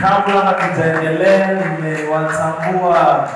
Kabla hatujaendelea, nimewatambua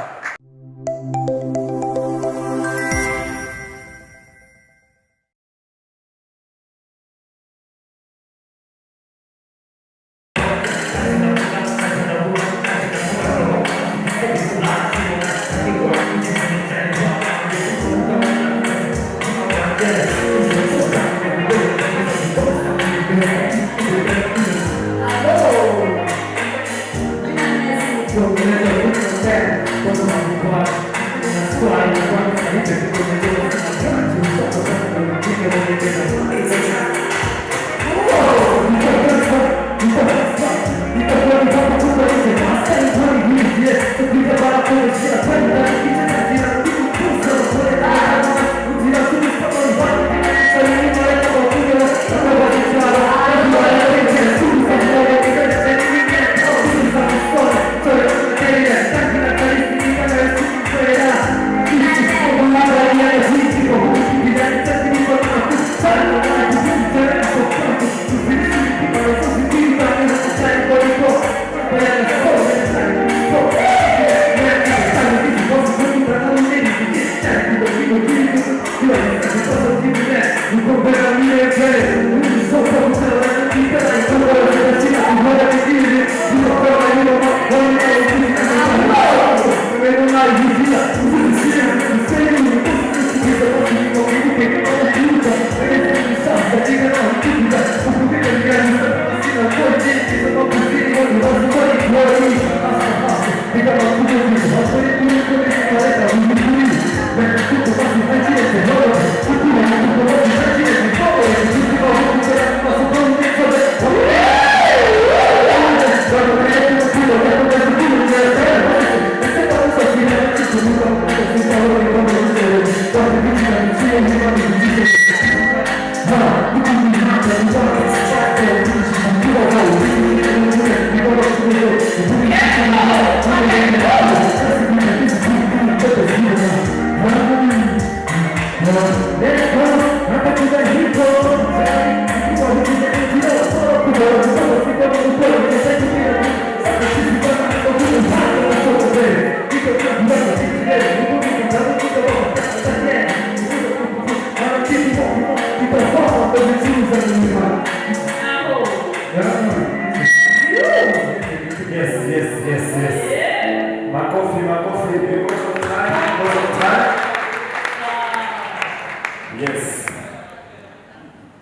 Yes.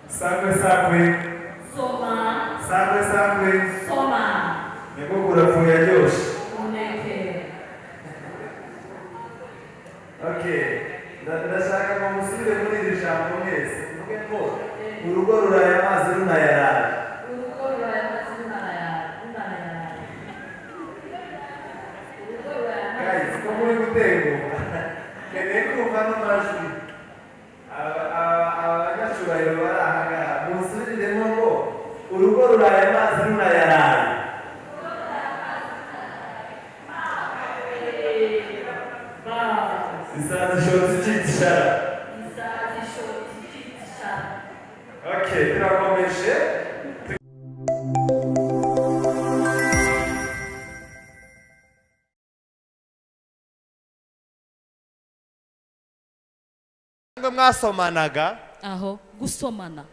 Sakwe sakwe. Soma. Sakwe sakwe. Soma. Niko kurafuya Josh. Uneke. Okay. Ndashaka ngo musubire muri iri jambo mwese. Mvuge ngo urugo ruraye amazi runayarara. Urugo ruraye amazi runayarara. Urugo ruraye amazi. Guys, ko muri gutenguka. Keneye kumva n'amajwi. Abanyacubahiro bari aha ngaha musubiriremo ngo urugo ruraye amazi runayarara. Isazishoti cyitishara. Okay, turakomeje. Mwasomanaga aho gusomana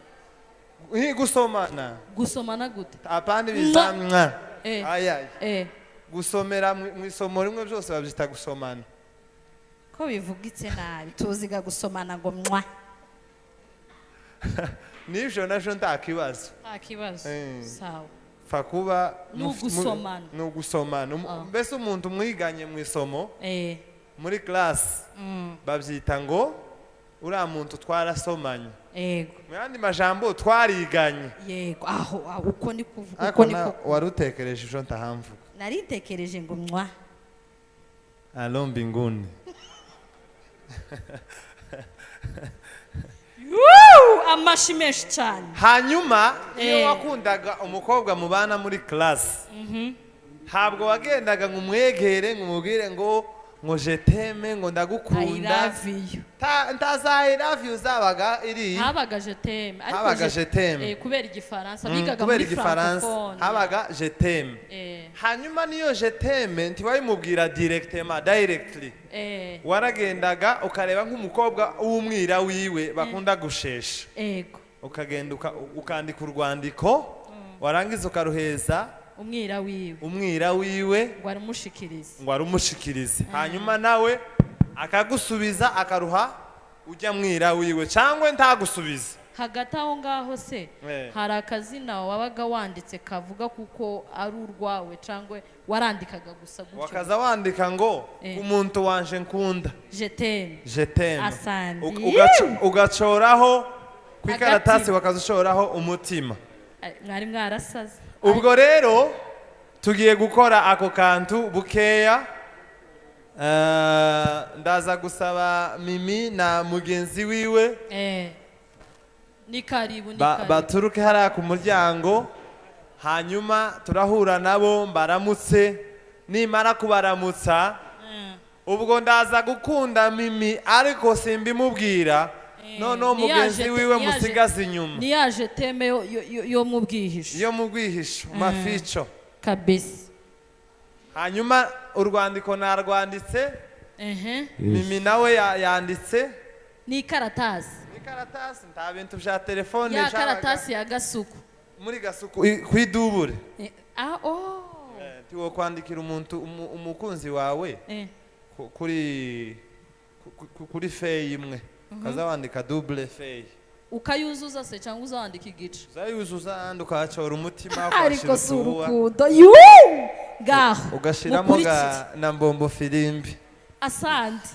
gusomana gute apandi bizamwa ayaye gusomera mu isomo rimwe byose babyita gusomana ko bivugitse nabi tuziga gusomana ngo mwa nivyo najo ndakibazo sawa fakuba n'ugusomana mbese umuntu mwiganye mu isomo muri class babyita ngo uriya muntu twarasomanye yego mu yandi majambo twariganye yego aho uko ni kuvuga uko niko warutekereje ejo ntahamvuga naritekereje ngo mwa alo mbinguni amashi menshi cyane hanyuma iyo wakundaga umukobwa mubana muri class ntabwo wagendaga ngo umwegere ngo umubwire ngo je t'aime ngo ndagukunda ntaza I love you zabaga iri habaga je t'aime kubera igifaransa bigaga muri francophone habaga je t'aime hanyuma niyo je t'aime ntiwayimubwira directly waragendaga ukareba nk'umukobwa w'umwira wiwe bakunda gushesha ukagenda ukandika urwandiko warangiza ukaruheza umwira wiwe ngo arumushikirize hanyuma nawe akagusubiza akaruha ujya mwira wiwe cyangwa ntagusubize hagati aho ngaho se hari akazina wabaga wanditse kavuga kuko ari urwawe cyangwa warandikaga gusa gutyo wakaza wandika ngo umuntu wanje nkunda je t'aime ugacoraho ku ikaratasi wakazucoraho umutima mwari mwarasaze ubwo rero tugiye gukora ako kantu bukeya ndaza gusaba Mimi na mugenzi wiwe ni karibu baturuke hariya ku muryango hanyuma turahura nabo mbaramutse nimara kubaramutsa ubwo ndaza gukunda Mimi ariko simbimubwira noneho mugenzi wiwe musigaze inyuma niyaje teme yo mu bwihisho mafico kabisa hanyuma urwandiko narwanditse Mimi nawe yanditse ni karatasi nta bintu bya telefone ya karatasi ya gasuku muri gasuku kwidubure tiwo kwandikira umuntu umukunzi wawe kuri feye imwe kaza wandika double feye ukayuzuza se cyangwa uzandika igice uzayuzuza andi ukahacora umutima ariko si urukundo ngaho ugashiramo na mbombo filimbi asante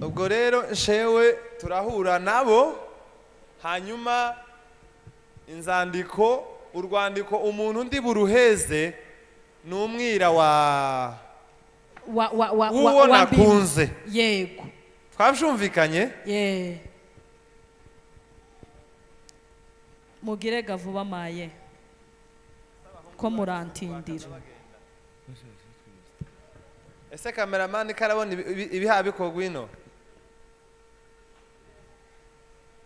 ubwo rero nshewe turahura nabo hanyuma inzandiko urwandiko umuntu ndi buruheze ni umwira uwo nakunze yego twabyumvikanye mugire gavuba maye ko murantindira ese kameramani karabona ibiha bikorwa ino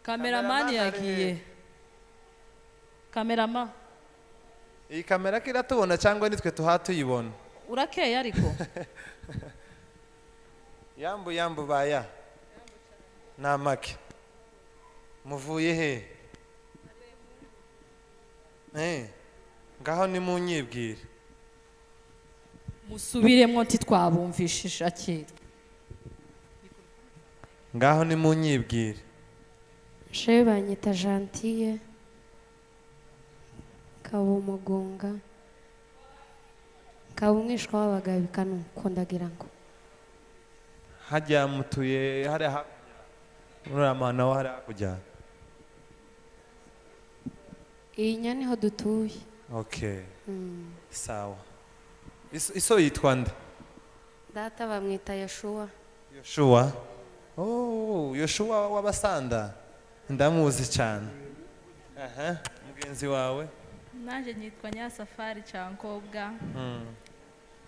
kameramani yagiye kamerama iyi kamera kiratubona cyangwa nitwe tuha tuyibona urakeye ariko yambu baya namake muvuye he ngaho ni munyibwire musubiremo ntitwabumvishije akira ngaho ni munyibwire shewe banyita Gentille kaba umugunga kaba umwishwa w'abagabo bikanukundagira ngo hajya mutuye hariya muramana wa hariya kujya iyi nya niho dutuye okay sawa iso yitwa nde data bamwita Yoshua Yoshua w'abasanda ndamuzi cyane mugenzi wawe naje nitwa Nyasafari Cankobwa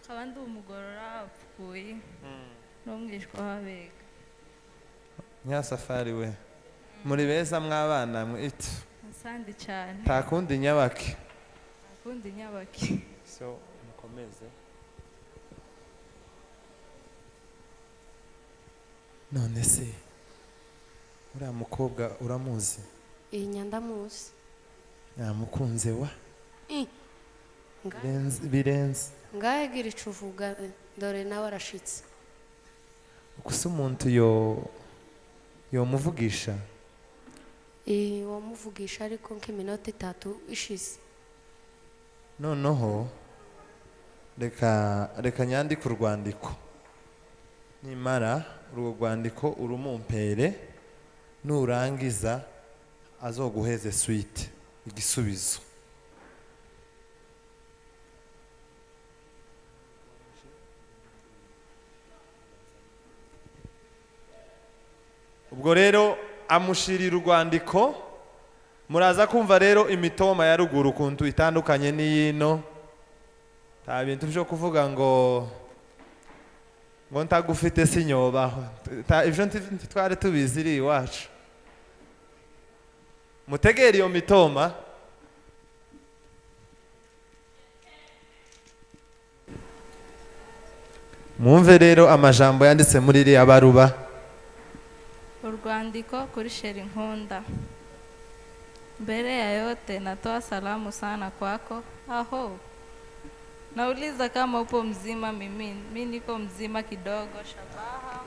nkaba ndi umugorora apfuye n'umwishwa w'abega Nyasafari we muri beza mwabana mwite asandi cyane takundi nyabaki so mukomeze none se uriya mukobwa uramuzi iyi nya ndamuzi yamukunze wa birenze ngahe gira ico uvuga dore nawe arashitse gusa umuntu yomuvugisha wamuvugisha ariko nk'iminota 3 ishize noneho reka nyandike urwandiko nimara urwo rwandiko urumumpere nurangiza azoguheze suite igisubizo ubwo rero amushirira urwandiko muraza kumva rero imitoma ya ruguru kuntu itandukanye n'iyino nta bintu byo kuvuga ngo ntagufite sinyobaho ibyo twari tubizi iri iwacu mutegere iyo mitoma mwumve rero amajambo yanditse muri iriya baruba urwandiko kuri Sheri Nkunda. Mbele ya yote natoa salamu sana kwako. Nauliza kama upo mzima. Mimi niko mzima kidogo. Shabaha,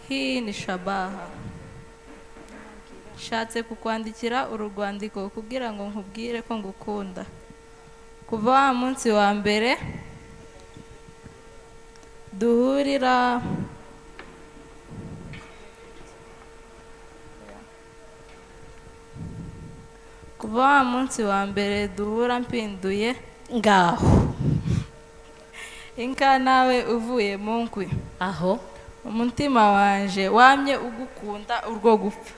hii ni Shabaha. Shatse kukwandikira urugwandiko kugira ngo nkubwire ko ngukunda. Kuva wa munsi wa mbere duhurira kuva wa munsi wa mbere duhura mpinduye ngaho inka nawe uvuye mu nkwi aho umutima wanje wamye ugukunda urwo gupfa.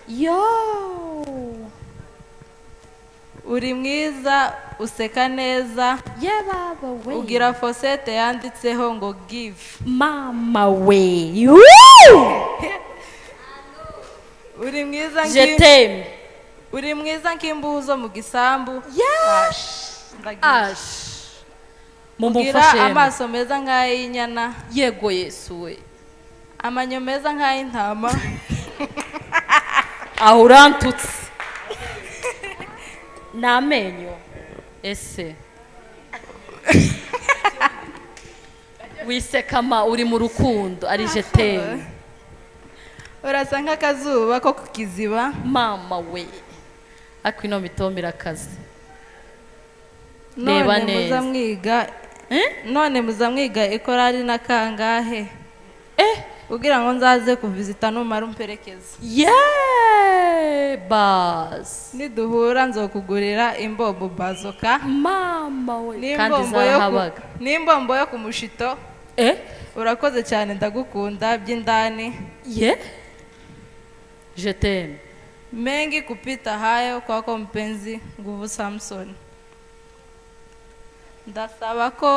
Uri mwiza, useka neza, baba we, ugira fosete yanditseho ngo give. Mama we, uri mwiza uri mwiza nk'imbuzo mu gisambu. Ugira amaso meza nk'ay'inyana. Yego Yesu we. Amanyo meza nk'ay'intama. Aho urantutse n'amenyo ese wisekama uri mu rukundo ari jeteme. Urasa nk'akazuba ko ku kiziba. Mama we, ariko ino mitoma irakaze. Reba neza none muza mwiga ikorari na kangahe? kugira ngo nzaze kuvizita numara umperekeza. Bas Niduhura nzokugurira imbombo bazoka. mama we kandi zarahabaga n'imbombo yo kumushito. Urakoze cyane ndagukunda by'indani. Je t'aime. Mengi kupita hayo kwako mpenzi Nguvu Samson. Ndasaba ko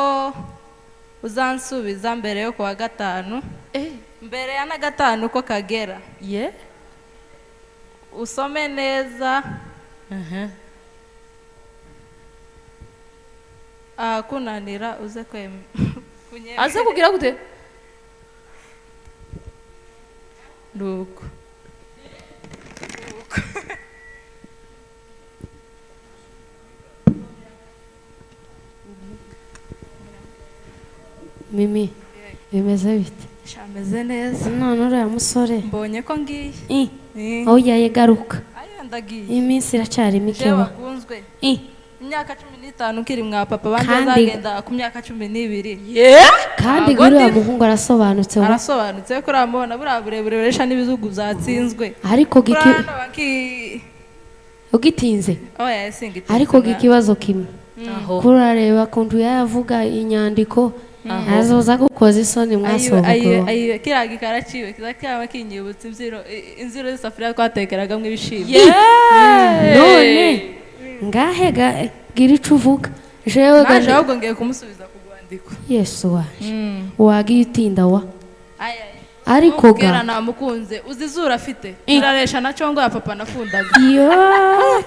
uzansubiza mbere yo kuwa gatanu. Mbere ya na gatanu ko kagera. Usome neza. Kunanira uze kunyemera. Aze kugira gute? Nuko. Mimi bimeze bite? Shameze neza. None uriya musore Mbonye ko ngiye. aho yayegaruka Ayo ndagiye. iminsi iracyari mike Jewe wa wakunzwe. Imyaka 15 ukiri mwa papa bandi Kandi- azagenda ku myaka 12. kandi Ntabwo uriya ndi- muhungu arasobanutse wa Arasobanutse ko uramubona buriya burebure buresha n'ibizugu zatsinzwe. ariko ugitinze Oya singiti. ariko ikibazo kimwe Aho. kurareba kuntu yavuga inyandiko azoza gukoza isoni mwasobukuru Ayo kiriya gikaraciwe kizakaba kinyibutsa inziro z'isafuriya twatekeragamo ibishimbo. none ngahe gira ico uvuga jewe Naje ahubwo ngiye kumusubiza ku rwandiko. Yesu waje wagiye utinda wa Aya. ariko Kera ga namukunze uzizura afite. Iraresha na congo ya papa nakundaga. yo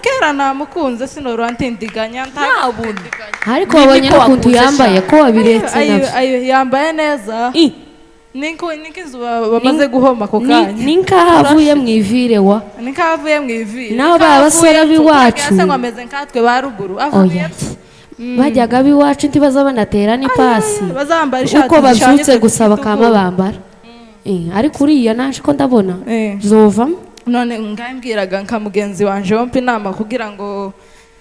Kera namukunze sinoro ntindiganya ntabunde. ariko wabonye no kuntu yambaye ko wabiretse navyo Ayo yambaye neza. Niko inzu bamaze guhoma ko kanya. ninkahavuye mwivire wa Nikavuye mu ivi. Naho ba basore b'iwacu. Ase ngomeze nkatwe ba ruguru. oya bajyaga b'iwacu ntibaza banatera n'ipasi Bazambara ishati uko bazutse zishanyitse gusa ku bakama gitugu. bambara ariko uriya naje ko ndabona Eh. zovamo None ngambwiraga nka mugenzi wanje wompa inama kugira ngo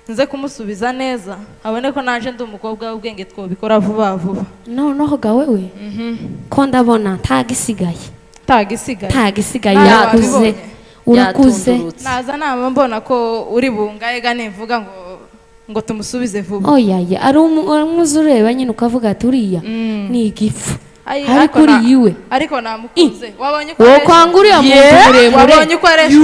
nze kumusubiza neza abone ko naje ndi umukobwa w'ubwenge twobikora vuba vuba. noneho ga wewe ko ndabona ntagisigaye Tagisigaye. yakuze Wabibonye? urakuze Yatundurutse. Naza nama mbona ko uri bungayega nimvuga ngo tumusubize vuba. oya ari umuzi ureba nyine ukavuga ati uriya ni igifu Ayi, ariko uri yiwe ariko namukunze. Wabonye ko wowe kwanga uriya muntu muremure wabonye ko aresha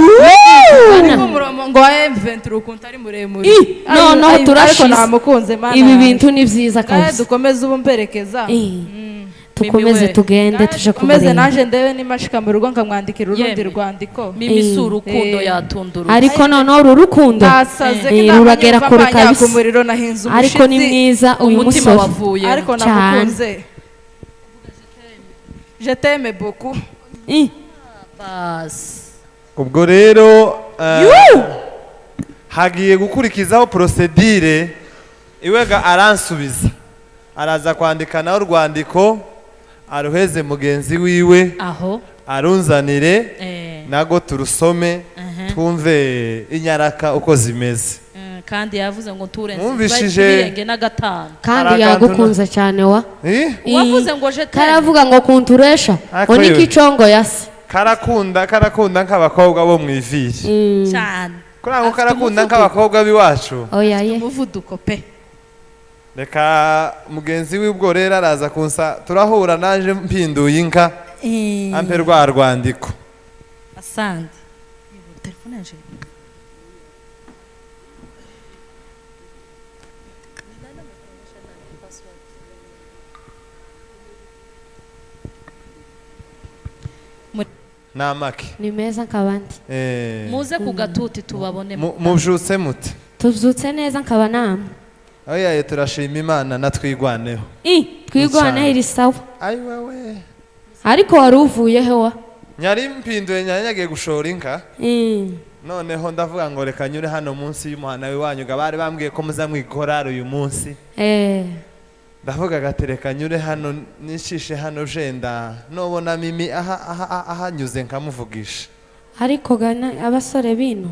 umurongo ngo wa M23 ukuntu ari muremure. noneho Ariko turashize namukunze mana. ibi bintu ni byiza Gahe kabisa dukomeze ubumperekeza. tukomeze tugende tuje Komeze kumureba naje ndebe nimashika mu rugo nkamwandikira urundi Yemwe. rwandiko. Mimi si urukundo Eh. yatundurutse. ariko noneho uru rukundo Nasaze ruragera kure kabisa. kabisa Kumuriro nahinze ariko ni mwiza uyu umutima musore wavuye. Ariko cyane. namukunze. Je t'aime beaucoup. Bas. ubwo rero hagiye gukurikizaho procedure iwega aransubiza araza kwandika nawe urwandiko aruheze mugenzi wiwe Aho. arunzanire Eh. nago turusome twumve inyaraka uko zimeze Kandi yavuze ngo turenze Mwumvishije- ibirenge na gatanu. kandi Hari akantu yagukunze cyane wa Wavuze ngo je t'aime. karavuga ngo kunturesha Ariko ngo yewe. n'ikicongo yasi karakunda nk'abakobwa bo mu iviri cyane. kuri ngo Afite karakunda umuvuduko. nk'abakobwa b'iwacu oya ye Umuvuduko pe. reka mugenzi w'ubwo rero araza kunsa turahura naje mpinduye inka ampe rwa rwandiko Asante. Telefone yaje. namake ni meza nk'abandi Muze ku gatuti tubabone. mubyutse mute tubyutse neza nkaba namwe oya turashima imana natwigwaneho twigwana iri sawa ayi wewe ariko wari uvuye he wa nyari mpinduye nyagiye gushora inka noneho ndavuga ngo reka nyure hano munsi y'umuhana w'iwanyu bari bambwiye ko muza mwigorara uyu munsi ndavuga gatereka nyure hano nishishe hano jenda nobona mimi ahanyuze nkamuvugisha ariko gana abasore bino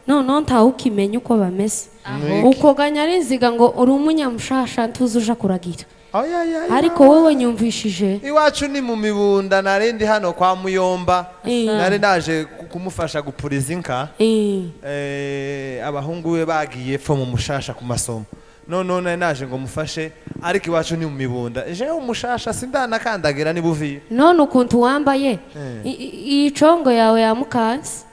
noneho ntawe ukimenya uko bameze uko ganya ari inziga ngo uri umunyamushasha tuzi uja kuragira ariko wowe nyumvishije iwacu ni mu Mibunda narindi hano kwa Muyomba nari naje kumufasha gupuriza inka abahungu we bagiye pfo mu Mushasha ku masomo none naje ngo mufashe ariko iwacu ni mu Mibunda je umushasha sindanakandagira ni Buvira none ukuntu wambaye icongo yawe ya mukansi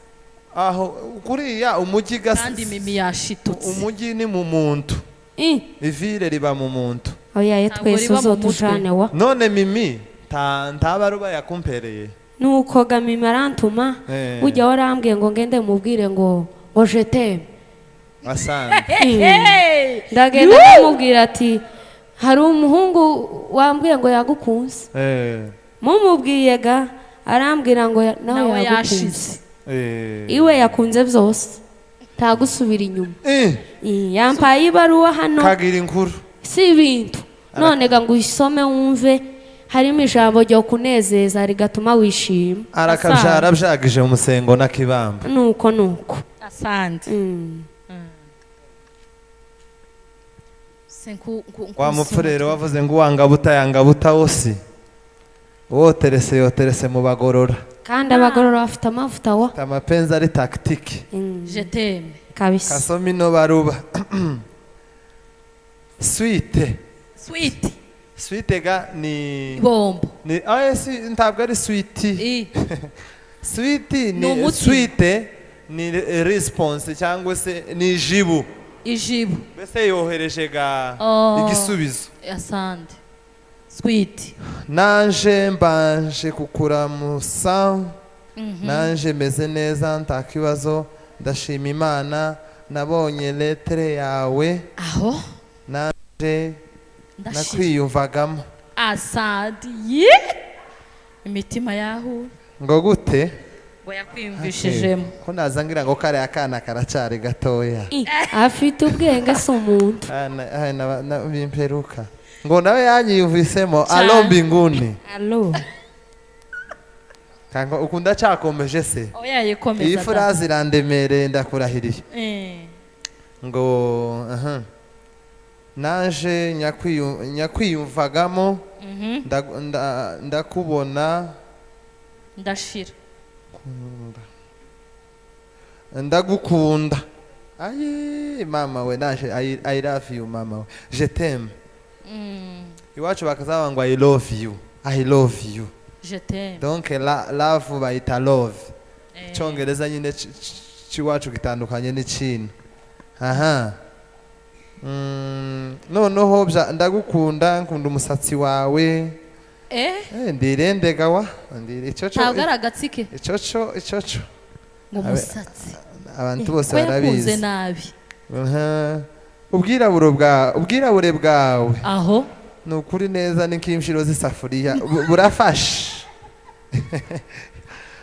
aho kuriya umugi kandi mimi yashitutse umugi ni mu muntu ivire riba mu muntu oya twese uzotujane wa none mimi ntabaruba yakumpereye nuko ga mimi arantuma ujya warambwiye ngo ngende mubwire ngo je t'aime asante ndagenda namubwira ati hari umuhungu wambwiye ngo yagukunze mumubwiye ga arambwira ngo nawe yagukunze iwe yakunze byose ntagusubira inyuma yampaye ibaruwa hano kagira inkuru si ibintu none ga ngo usome wumve harimo ijambo ryo kunezeza rigatuma wishima arakajara byagije umusengo na kibamba nuko asante wa mupfurero wavuze ngo uwangabuta yangabuta wose woterese yoterese mu bagorora kandi abagorora bafite amavuta wa amapenzi ari tactique je t'aime kabisa kasomi no baruba sweet ga ni bombo ni ntabwo ari sweet sweet ni ni response cyangwa se ni ijibu mbese yohereje ga igisubizo asante sweet nanje mbanje kukuramusa nanje meze neza ntakibazo ndashima Imana nabonye letere yawe aho nanje nakwiyumvagamo asante imitima yaho ngo gute ngo yakwiyumvishijemo ko nazangira ngo kare akana karacari gatoya afite ubwenge se umuntu bimperuka ngo nawe yanyiyumvisemo alo mbinguni alo kango ukunda cyakomeje se oya yikomeza iyi phrase irandemereye ndakurahiriye ngo naje nyakwiyumvagamo ndakubona ndashira ndagukunda ayi mama we naje I love you mama we je t'aime iwacu bakazaba ngo I love you je t'aime donc love bayita love cyongereza nyine ciwacu gitandukanye n'ikindi noneho ndagukunda nkunda umusatsi wawe ndirendega wa ntabwo ari agatsike icoco umusatsi abantu bose barabizi nabi ubwirabure bwawe aho ni ukuri neza n'inshiro z'isafuriya burafashe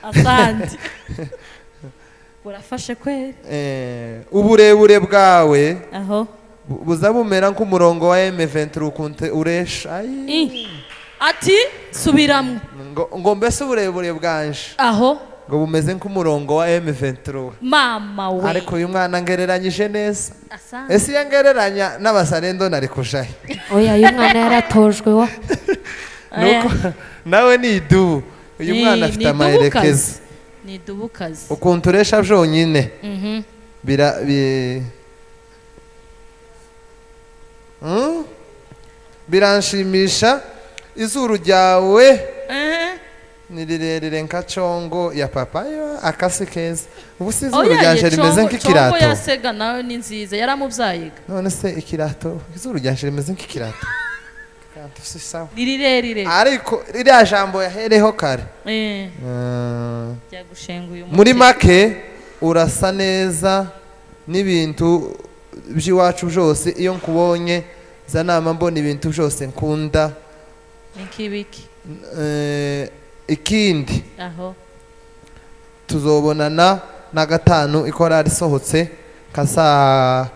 asante burafashe kweli uburebure bwawe aho buza bumera nk'umurongo wa M23 ukunte uresha ati subiramo ngo mbese uburebure bwanje aho ngo bumeze nk'umurongo wa M23 mama we ariko uyu mwana ngereranyije neza ese iyo ngereranya n'abasarendo nari kujahe oya uyu mwana yaratojwe wa nawe ni idubu uyu mwana afite amaherekezo ni idubukazi ukuntu uresha byonyine biranshimisha izuru ryawe ni rirerire nka congo ya papa akase keza ubu si izuru ryanje rimeze nk'ikirato congo yasega nawe ni nziza yaramubyayiga none se ikirato izuru ryanje rimeze nk'ikirato ni rirerire ariko ririya jambo yahereho kare byagushenguye muri make urasa neza n'ibintu by'iwacu byose iyo nkubonye za nama mbona ibintu byose nkunda nikibiki ikindi aho tuzobonana na gatanu ikorari isohotse nka saa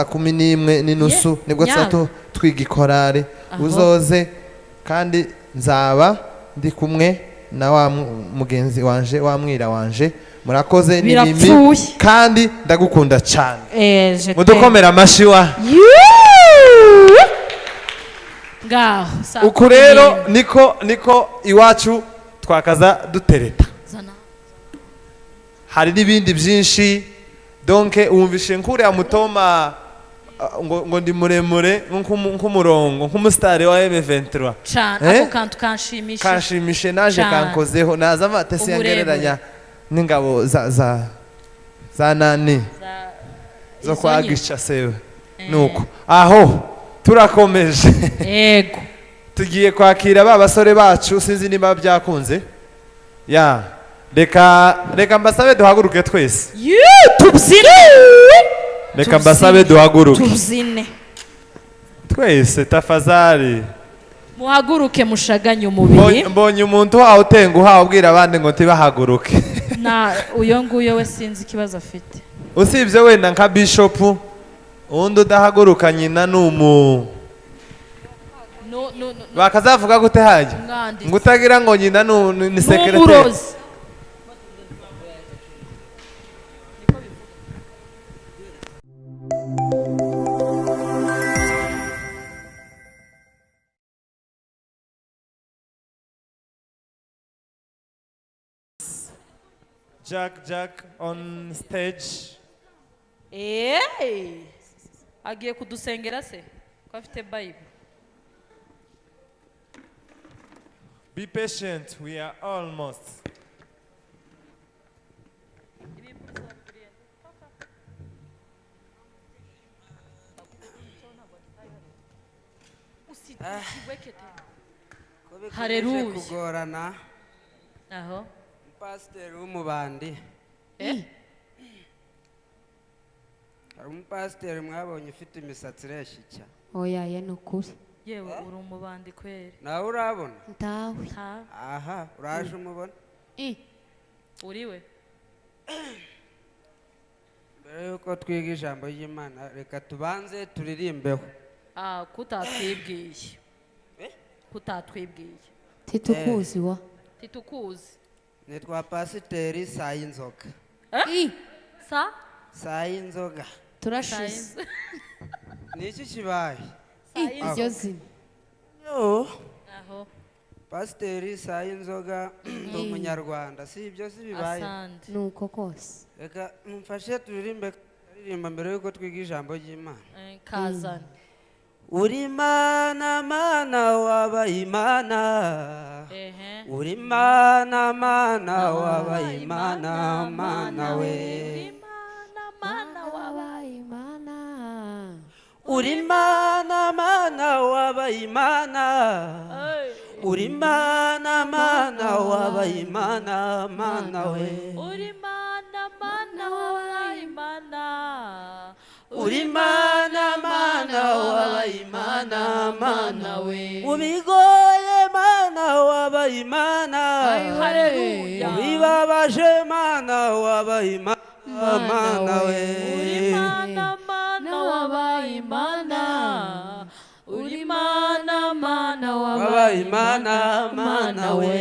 11:30 nibwo twiga ikorari uzoze kandi nzaba ndi kumwe na wa mugenzi wanje wa mwira wanje murakoze n'ibimi kandi ndagukunda cyane mudukomera amashi wa ngaho uku rero niko iwacu twakaza dutereta hari n'ibindi byinshi donke wumvishe nkuriya mutoma ngo ndi muremure nk'umurongo nk'umusitari wa M23 cyane ako kantu kanshimishe naje kankozeho naza amatesi yangereranya n'ingabo za nani zo kwa Gisha sewe nuko aho turakomeje yego tugiye kwakira ba basore bacu sinzi niba byakunze ya reka mbasabe duhaguruke twese tubyine reka mbasabe duhaguruke tubyine twese tafazari muhaguruke mushaganye umubiri mbonye umuntu wawe utenguha ubwira abandi ngo ntibahaguruke na uyo nguyo we sinzi ikibazo afite usibye wenda nka bishop undi udahaguruka nyina n'umu bakazavuga gute hajya ngo utagira ngo nyina ni secretary Jack on stage. Agiye kudusengera se ko afite Bible. Be patient, we are almost. Haleluya. Kugorana. Aho. Pastor w'umubandi. Hari umupasiteri mwabonye ufite imisatsi ireshya. Oya ye nukuri. Yewe uri umubandi kweri. Nawe urabona? Ndawe. Aha, uraje umubona? Uriwe. Mbere yuko twiga ijambo ry'Imana reka tubanze turirimbeho. Kutatwibwiye. Kutatwibwiye. Titukuzi wa. Titukuzi. Nitwa Pasiteri Sayinzoga. Sayinzoga. Turashize. Niki kibaye? Iryo zina. Aho. Pasiteri Sayinzoga ndi umunyarwanda si ibyo si bibaye. Nuko kose. Reka mumfashe turirimba mbere yuko twiga ijambo ry'Imana. Kazana. Uri mana mana wabaye imana. Uri mana mana wabaye imana mana we. Uri mana mana wabaye imana. Uri mana mana wabaye imana mana we. Uri mana mana wabaye imana. Uri mana mana wabaye imana mana we. Ubigoye mana wabaye imana. Haleluya. Ubibabaje mana wabaye imana mana we. Uri mana mana wabaye imana. Uri mana mana wabaye imana mana we.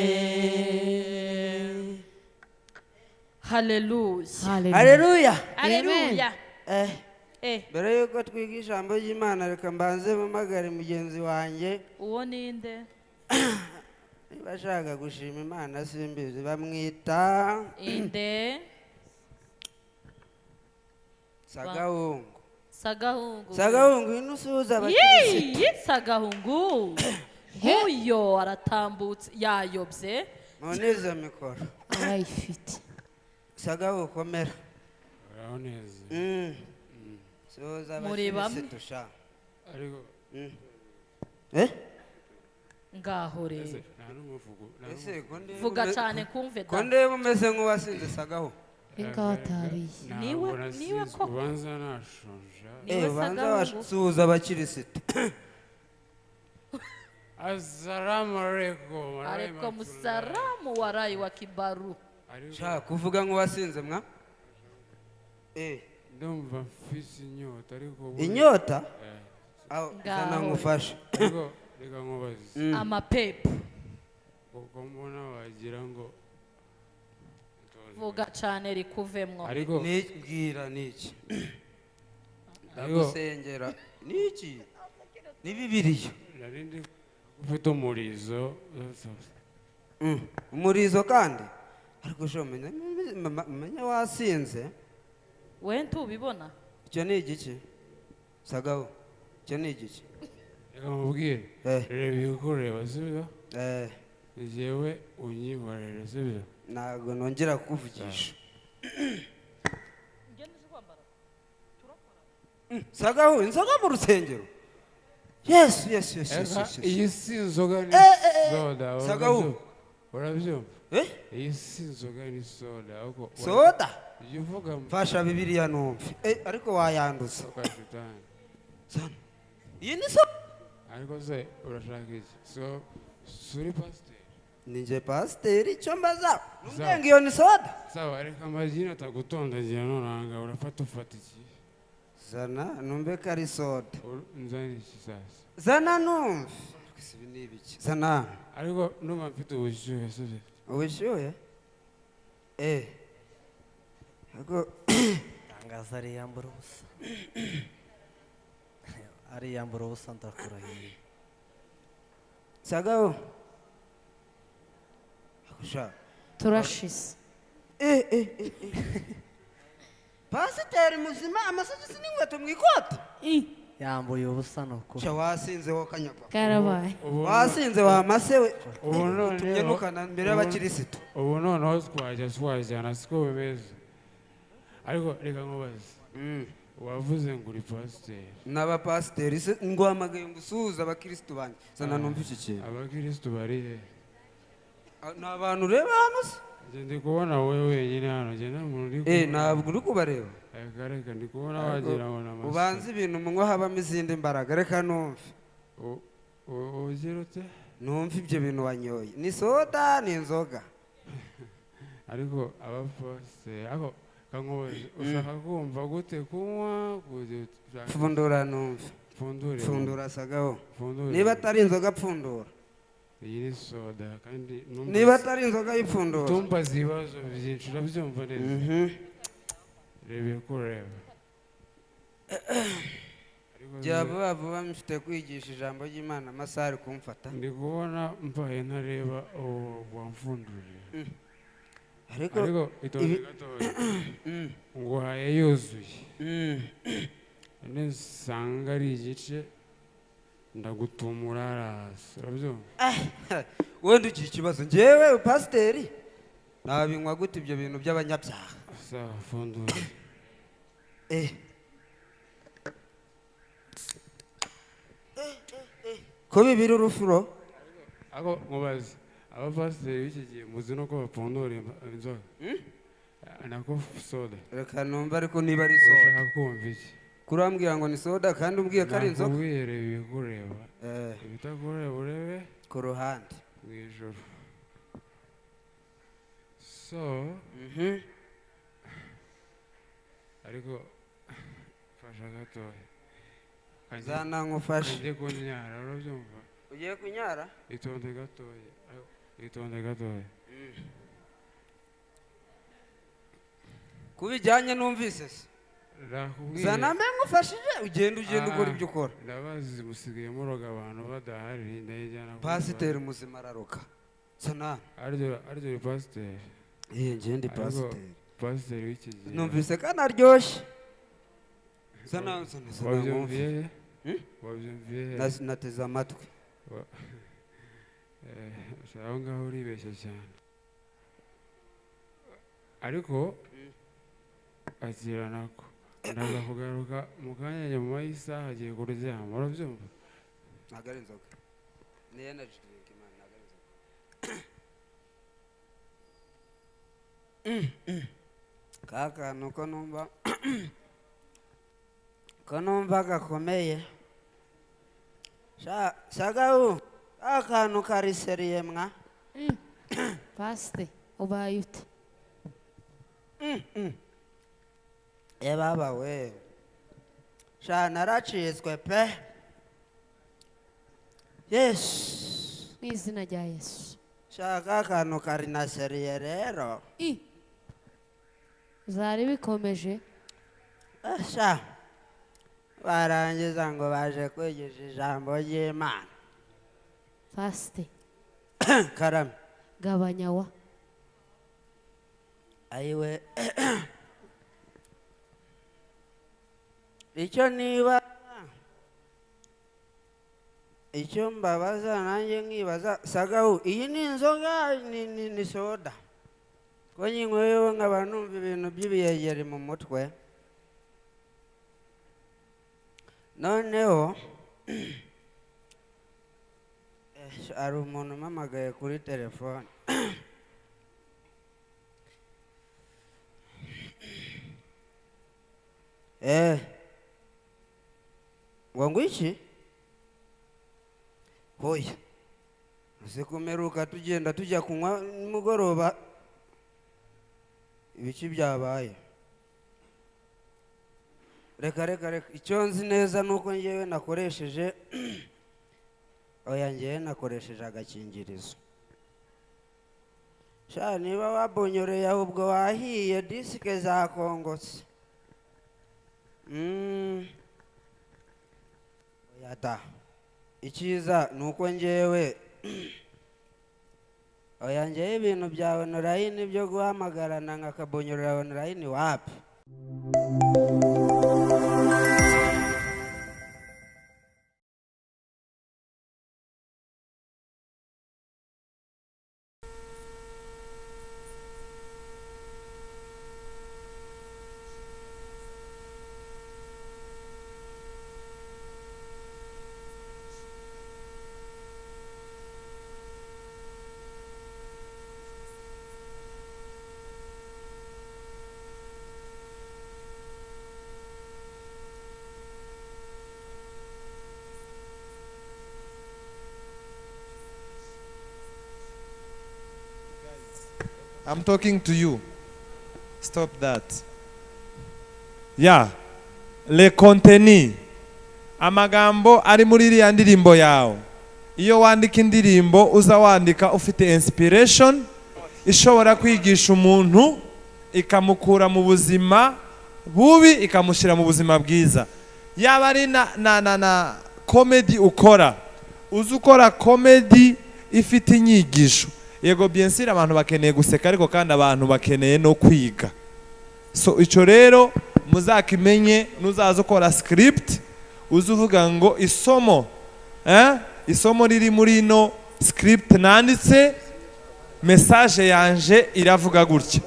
Haleluya. Haleluya. Haleluya. Mbere yuko twiga ijambo ry'Imana reka mbanze mpamagare mugenzi wanjye. Uwo ninde? Niba ashaka gushima Imana simbizi bamwita inde Sagahungu. Sagahungu inusuza abakirisitu. Sagahungu huyo aratambutse yayobye Moneze mikoro arayifite. Sagahungu komera. Neza. Suza muri bamwe tusha. Ariko ngaho rero ese vuga cyane kumve da konde bumeze nk'uwasinze Sagahungu. Ingawatariye. Niwe ko ubanza nashonja. Banza wasuza abakirisitu. Assalamu alaikum. Alaikum salamu warayi wa kibaru. Shaka kuvuga nk'uwasinze mwa? Ndumva mfise inyota ariko inyota? Zana ngufashe. Ariko reka nkubaze. Amapepo. Kuko mbona wagira ngo vuga cyane rikuvemwo. Ariko nibwira niki? Ndagusengera. Niki? Ni Bibiliya. ufite umurizo umurizo kandi ariko sho menya wasinze we ntubibona icyo ni igiki Sagaho icyo ni igiki reka mubwire reba ibikureba sibyo jewe unyibarere sibyo ntabwo nongera kukuvugisha Sagaho inzoga mu rusengero yes iyi si inzoga ni soda Sagaho urabyumva iyi si inzoga ni soda soda iyo uvuga mfasha bibiliya numve ariko wayanduza ukashitani iyi ni soda ariko se urashaka iki suri pasiteri ninjye pasiteri icyo mbaza nubwenga iyo ni soda sawa reka amajina atagutondagira nonanga urafata ufata iki zana numve ko ari soda nzani iki sasa zana numve ibi ni ibiki zana ariko numva mfite ubushyuhe sibyo ubushyuhe ariko tangaza ariyambura ubusa ariyambura ubusa ndakurahiye Sagaho turashize pasiteri muzima amasogisi n'inkweto mu ikoti yambuye ubusa nuko wasinzeho kanyagwa karabaye wasinze wamase we ubu utumye nukana mbere y'abakirisitu ubu noneho twajyana siko bimeze ariko reka nkubaze wavuze ngo uri pasiteri n'abapasiteri se nguhamagaye ngo usuhuze abakirisitu banjye zana numva iki kintu abakirisitu bari he ni abantu ureba hano se ndi kubona wowe wenyine hano ngenda muntu uri kubona ntabwo uri kubareba reka ndi kubona wagira ngo n'amasa ubanza ibintu munywa habamo izindi mbaraga reka numve ugira ute numve ibyo bintu wanyoye ni soda ni inzoga ariko abapasiteri ako kankubaze ushaka kumva gute kunywa pfundura numve pfundura Sagaho niba atari inzoga pfundura iyi ni soda kandi niba atari inzoga y'ipfundura tumbaza ibibazo byinshi urabyumva neza reba ko ureba jya vuba vuba mfite kwigisha ijambo ry'Imana amasaha ari kumfata ndi kubona mbaye ntareba wamfundurira ariko itonde gatoya ngo haye yuzuye nisanga ari igice ndagutumura hasi urabyumva wenda ugira ikibazo njyewe pasiteri nabinywa gute ibyo bintu by'abanyabyaha sawa fundura ko bibiri urufuro ako mubaze abapasiteri b'iki gihe muzi no ko bapfundura inzoga nako soda reka numva ariko niba ari soda urashaka kumva iki kurambwira ngo ni soda kandi umbwiye ko ari inzoga nakubwire ibikureba ibitakureba urebe ku ruhande mu ijoro so ariko fasha gatoya zana nkufashe ugiye kunyara urabyumva ugiye kunyara itonde gatoya itonde gatoya kubijyanye numvise se zana mbe ngufashije ugenda ukora ibyo ukora ndabazi musigaye muroga abantu badahari ndayijyana pasiteri muzima araroka sana aryo pasiteri ngende pasiteri pasiteri w'iki gihe numvise kandi aryoshye sana wabyumviye wabyumviye nateze amatwi aho ngaho uribeshya cyane ariko akira nako ndaza kugaruka mu kanya nyuma y'isaha agiye kuryama urabyumva ntabwo ari inzoga ni energy drink man ntabwo ari inzoga ka kantu ko numva gakomeye Sagaho ka kantu kariseriye mwa pasite ubaye ute baba we sha naracitswe pe yesu mu izina rya yesu shaka akantu kari na seriye rero zari bikomeje sha barangiza ngo baje kwigisha ijambo ry'Imana Faste. Karame. Gabanya wa. Ayiwe. Icyo niba icyo mbabaza nanjye nkibaza Sagahu, iyi ni inzoga ni soda? Ko nyinyweho nkaba numva ibintu by'ibiyegeri mu mutwe. Noneho hari umuntu umpamagaye kuri telefone. Ngo iki? Hoya. Ese kumeruka tugenda tujya kunywa nimugoroba. Ibiki byabaye? Reka icyo nzi neza nuko ngewe nakoresheje ngewe nakoresheje agakingirizo. Sha niba wabonyoreye ahubwo wahiye disike zakongotse. Yata. Ikiza nuko ngewe ngewe ibintu bya online byo guhamagarana nkakabonyorera online wapi? I'm talking to you. Stop that. Yeah. Le contenu. Amagambo ari muri iriya ndirimbo yawe. Iyo wandika indirimbo uza wandika ufite inspiration ishobora kwigisha umuntu ikamukura mu buzima bubi ikamushyira mu buzima bwiza. Yaba ari na comedy ukora. Uzi ukora comedy ifite inyigisho. Yego bien sûr abantu bakeneye guseka ariko kandi abantu bakeneye no kwiga. So icyo rero muzakimenye nuzaza ukora script uzuvuga ngo isomo riri muri no script nanditse message yanje iravuga gutya.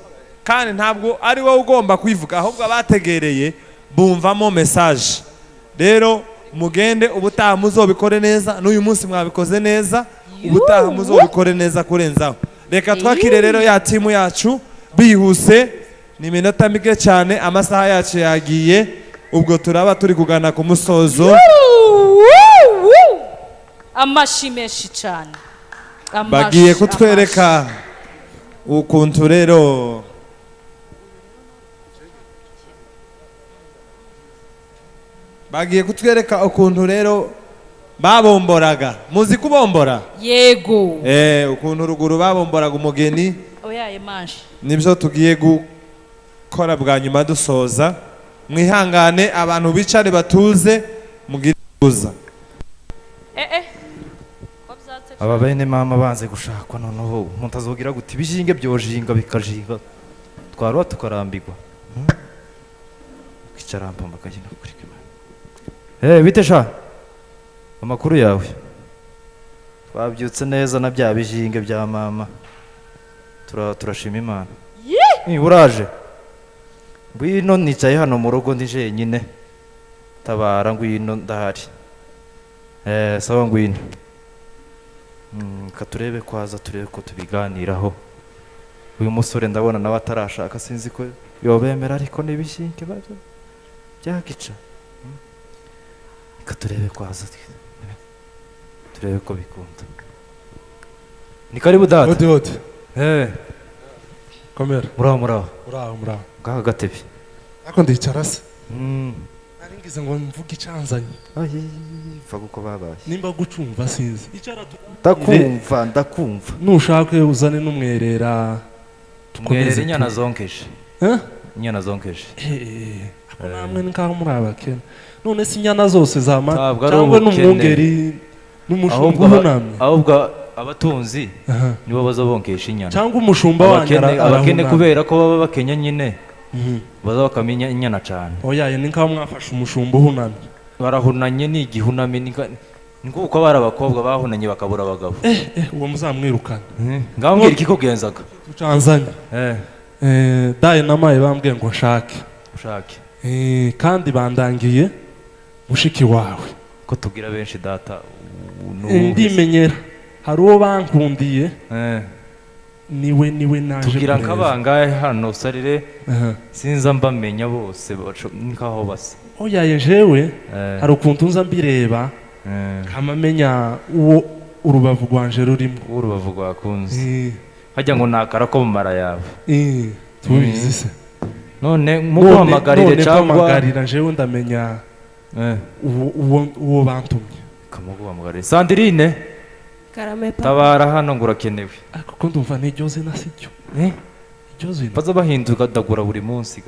Kandi ntabwo ari wowe ugomba kwivuga ahubwo abategereye bumvamo message. Rero mugende ubutaha muzobikore neza n'uyu munsi mwabikoze neza. Ubutaha muzobikore neza kurenzaho. Reka twakire rero ya timu yacu bihuse ni minota mike cyane amasaha yacu yagiye ubwo turaba turi kugana ku musozo. Amashimeshi cyane. Bagiye kutwereka ukuntu rero babomboraga. Muzi kubombora? Yego. Ukuntu ruguru babomboraga umugeni. Oya manje. Nibyo tugiye gukora bwa nyuma dusoza. Mwihangane abantu bicare batuze mugiriza. Aba bene mama banze gushakwa noneho umuntu azogira guti bijinge byojinga bikajinga. Twarwa tukarambirwa. Kicarampa makagenda kuri kimwe. Bite sha? Amakuru yawe twabyutse neza na bya bijinge bya mama turashima Imana. Uraje ngwino nicaye hano mu rugo ndi jenyine tabara ngwino ndahari. Sawa ngwino katurebe kwaza turebe ko tubiganiraho. Uyu musore ndabona nawe atarashaka sinzi ko yobemera ariko nibishinke baje byagica. Katurebe kwaza turebe ko bikunda. Ni karibu data. Odi. Komera. Muraho. Ngaha gatebe. Ako ndicara se. Naringize ngo mvuge icyanzanye. Fa guko babaye. Nimba gucumva sinzi. Ndakumva. Nushake uzane n'umwerera. Tumwerera inyana zonkeje. Inyana zonkeje. Ako namwe nkaho muri abakene. None si inyana zose zama cyangwa n'umwungeri n'umushumba uhunamye ahubwo abatunzi nibo baza bonkesha inyana cyangwa umushumba wanyu abakene kubera ko baba bakenya nyine baza bakamenya inyana cyane oya ni nkaho mwafashe umushumba uhunamye barahunanye ni igihuname ni nguko bari abakobwa bahunanye bakabura abagabo uwo muzamwirukana ngaho mbwira ikikugenzaga ucanzanye daye namaye bambwiye ngo ushake kandi bandangiye mushiki wawe ko tugira benshi data ndimenyera hari uwo bankundiye niwe naje tugira nk'abangahe hano sarire sinza mbamenya bose nkaho basa oyaye jewe hari ukuntu nza mbireba kamamenya uwo urubavu rwanje rurimo urubavu rwakunze hajya ngo nakara ko mu mara yawe tubizi se none muguhamagarire cyangwa muguhamagarira jewe ndamenya uwo bantumye kamuguhamagarire Sandrine tabara hano ngo urakenewe kuko ndumva n'iryo zina siryo iryo zina baza bahinduka dagura buri munsi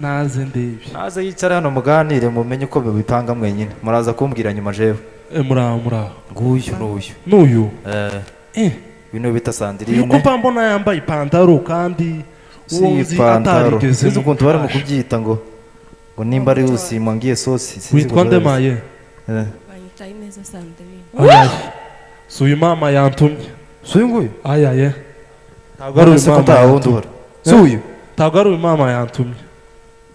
naze ndebe naze yicara hano muganire mumenye uko bibipanga mwenyine muraza kumbwira nyuma jewe muraho nguyu n'uyu bino bita Sandrine yuko mbona yambaye ipantaro kandi uzi atarigeze uzi ukuntu bari mu kubyita ngo nimba ari usimwa ngiye sosi witwa ndemaye banyita Ineza Sandrine suyu mama yantumye suyu nguyu ayaye ntabwo ari uyu mama yantumye suyu ntabwo ari uyu mama yantumye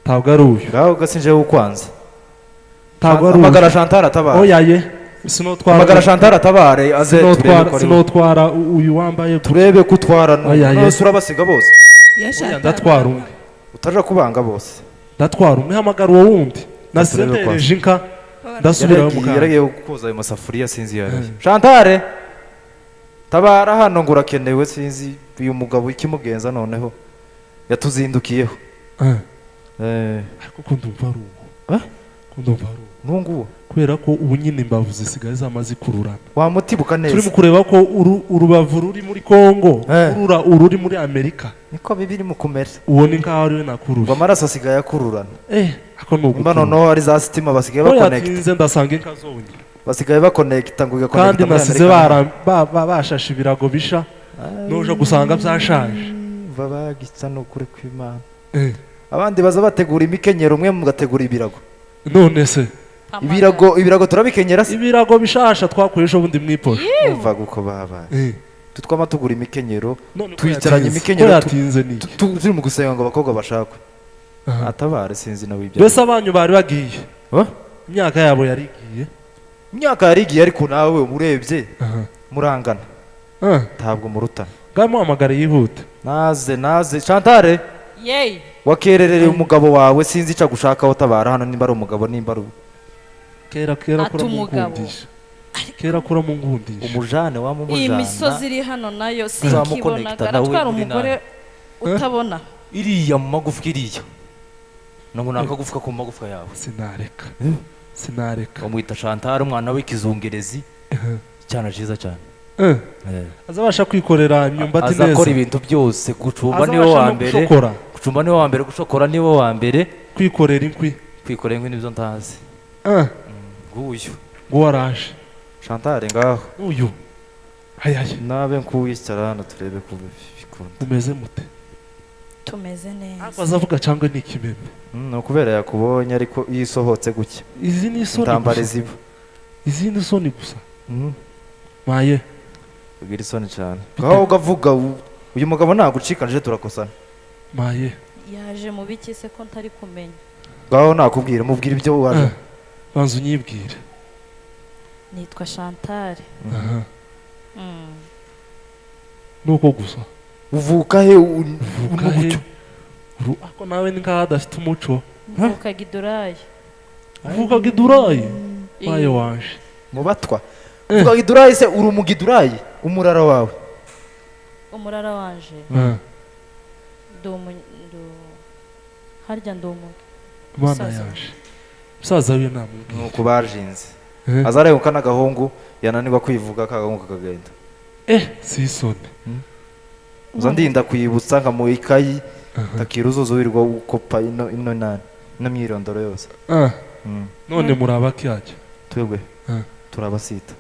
ntabwo ari uyu ngaho gasinje ukwanza ntabwo ari amagara Chantal atabare oyaye amagara Chantal atabare aze turebe ko sinotwara uyu wambaye turebe ko utwara n'usura basiga bose ndatwara umwe utaje kubanga bose ndatwara umwe hamagara uwo wundi nasendereje inka ndasubira mu kanwa yaragiye kukoza ayo masafuriya sinzi yari Chantal tabara hano ngo urakenewe sinzi uyu mugabo ikimugenza noneho yatuzindukiyeho kuko ndumva ari uwo ndumva ari uwo nguwo kubera ko ubu nyine imbavu zisigaye zamaze kururana wamutibuka neza turimo kureba ko urubavu ruri muri Kongo ururi muri Amerika niko bibiri mu kumera uwo ni nkaho ariwe nakuruje amaraso asigaye akururana ako nuko noneho ari za sitima basigaye bakonekita yatinze ndasanga inka zonye basigaye bakonekita ngo igakonekita kandi nasize bashasha ibirago bisha noje gusanga byashaje babagitsa no kure kw'Imana abandi baza bategura imikenyero umwe mugategura ibirago none se ibirago turabikenyera se ibirago bishasha twakoresha ubundi mwiposha umva guko babaye tutwama tugura imikenyero twicaranye imikenyero turi mu gusenga ngo abakobwa bashakwe atabare sinzi nawe ibyo bese abanyu bari bagiye imyaka yabo yarigiye ariko nawe urebye murangana ntabwo murutana bwamuhamagara yihuta naze Chantal wakerereye umugabo wawe sinzi ica gushaka utabara hano nimba ari umugabo nimba ari kera kuramungundisha kera kuramungundisha umujane wamumujana iyi misozi iri hano nayo sinkibonaga aratwara umugore utabona iriya mu magufwa iriya nango nakagufwa ku magufwa yawe sinareka bamwita Chantal umwana w'ikizungerezi cyane cyiza cyane azabasha kwikorera imyumbati neza azakora ibintu byose gucumba niwe wa mbere gushokora niwe wa mbere kwikorera inkwi nibyo ntazi nguyu waraje Chantal ngaho uyu nabe nkuwicara hano turebe ko bikunda umeze mute tumeze neza azavuga cyangwa ni ikimeme no kubera yakubonye ariko yisohotse guke izi ni isoni tambare ziba izindi soni gusa maye ugira isoni cyane ngaho ugavuga uyu mugabo nagucikanje turakosana maye yaje mu biki se ko ntari kumenya ngaho nakubwira mubwira ibyo waje banza unyibwire nitwa Chantal nuko gusa uvuka he ako nawe ni nkaho adafite umuco mvukaga idurayi maye waje mu batwa uvukaga idurayi se uri umugidurayi umurara wawe umurara wanje harya ndomuga Mana yaje musaza wiwe namubwiye nuko bajinze azarebuka n'agahungu yananirwa kwivuga kagahungu kagenda si isoni uza ndinda kwibutsa nkamuha ikayi takira uzuza wirirwa ukopa ino myirondoro yose none muraba kyajya twebwe turabasita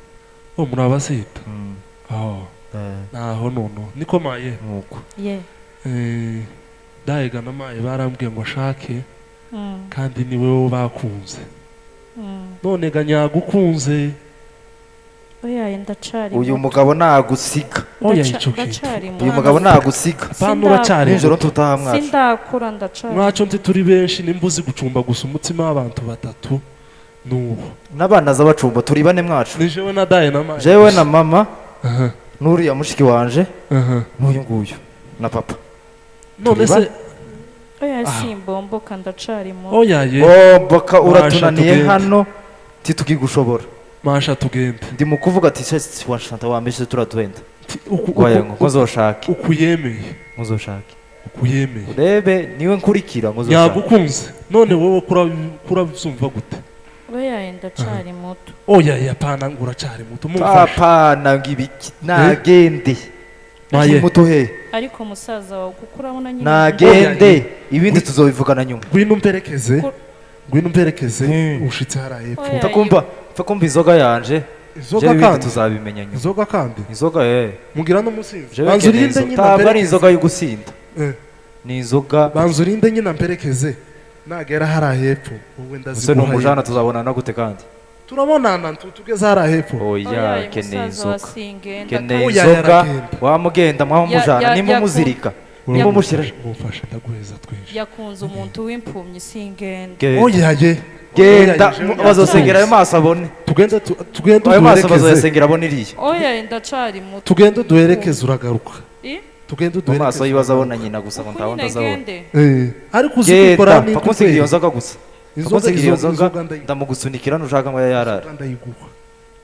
Oh murabasita. Oh. Naho nono niko maye. Nuko. Ye. Dayiga na maye barambwiye ngo ashake. Kandi ni wewe bakunze. None ganyagukunze. Oya ndacari. Uyu mugabo nagusiga. Oya ico uyu mugabo nagusiga. Pano uracari. Nijoro tutaha mwacu. Sindakura ndacari. Mwacu nti turi benshi nimbuzi gucumba gusa umutima w'abantu batatu. Nubu. N'abana z'abacumba turi bane mwacu. Ni jewe na Daye na maye. Jewe na mama. Nuriya mushiki wanje. N'uyu nguyu na papa. None se oya simbomboka ndacari mu. Oya ye. Bomboka uratunaniye hano titukigushobora. Masha tugende. Ndi mu kuvuga ati se washanta wambeshe turatuenda. Wayengo muzoshake. Ukuyemeye. Muzoshake. Ukuyemeye. Urebe niwe nkurikira muzoshake. Yagukunze. None wowe kurabisumva gute? Oya ndacari muto. Oya yapana nguracari muto. Apana ngibiki nagende. Maye. Muto he. Ariko musaza wawe kukurabona nyine. Nagende ibindi tuzobivugana nyuma. Ngwino mperekeze. Ngwino mperekeze ushitse haraye. Fakumba inzoga yanje. Inzoga kandi tuzabimenya nyuma. Inzoga kandi. Inzoga Mugira no musinzi. Banzurinde nyina mperekeze. Ari inzoga yo gusinda. Ni inzoga. Banzurinde nyina mperekeze. Nagera haraye hepfo. Wowe ndaziguha. Uso numujana tuzabonana gute kandi. Turabonana tugeze haraye hepfo. Oya kene inzoga. Kene inzoga wamugenda mwaho mujana nimba muzirika. Nimba mushira. Mufashe ndaguheza twinshi. Yakunze umuntu w'impumyi singende. Oya ye. Genda bazosengera ayo maso abone. Tugende ayo maso bazosengera abone iriye. Oya ndacari muto. Tugende duherekeze uragaruka. Tugende duherekeze. Maso yibaza abona nyina gusa ngo ntabona azabona. Ariko uzikora ni pakunsigira iyo nzoga gusa. Pakunsigira iyo nzoga ndamugusunikira nushaka ngo yarara. Ndayiguha.